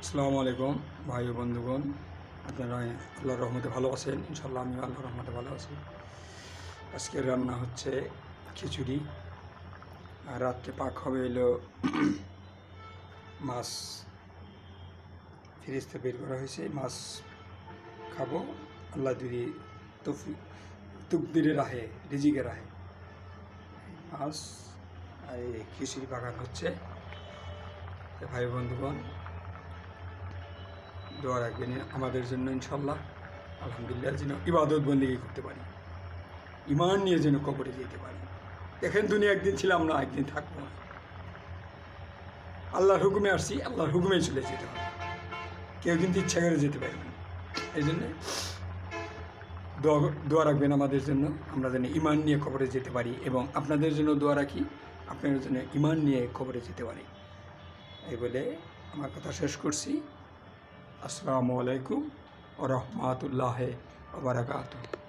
আসসালামু আলাইকুম ভাই ও বন্ধুগণ, আপনারা আল্লাহর রহমতে ভালো আছেন? ইনশাল্লাহ আমিও আল্লাহর রহমতে ভালো আছি। আজকের রান্না হচ্ছে খিচুড়ি, আর রাত্রে পাক হবে এলো মাছ। ফ্রিজ থেকে বের করা হয়েছে, মাছ খাবো। আল্লাহ যদি তুকদিরে রাহে, রিজিকে রাহে মাছ। আর এই খিচুড়ি পাকানো হচ্ছে। ভাই বন্ধুগণ, দোয়া রাখবেন আমাদের জন্য ইনশাল্লাহ। আলহামদুলিল্লাহ, যেন ইবাদত বন্দেগী করতে পারি, ইমান নিয়ে যেন কবরে যেতে পারি। দেখেন, দুনিয়া একদিন ছিলাম না, একদিন থাকবো না। আল্লাহর হুকুমে আসছি, আল্লাহর হুকুমেই চলে যেতে হবে। কেউ কিন্তু ইচ্ছা করে যেতে পারবে না। এই জন্যে দোয়া রাখবেন আমাদের জন্য, আমরা যেন ইমান নিয়ে কবরে যেতে পারি, এবং আপনাদের জন্য দোয়া রাখি, আপনাদের জন্য ইমান নিয়ে কবরে যেতে পারি। এই বলে আমার কথা শেষ করছি। আসসালামু আলাইকুম ওয়া রাহমাতুল্লাহি ওয়া বারাকাতুহু।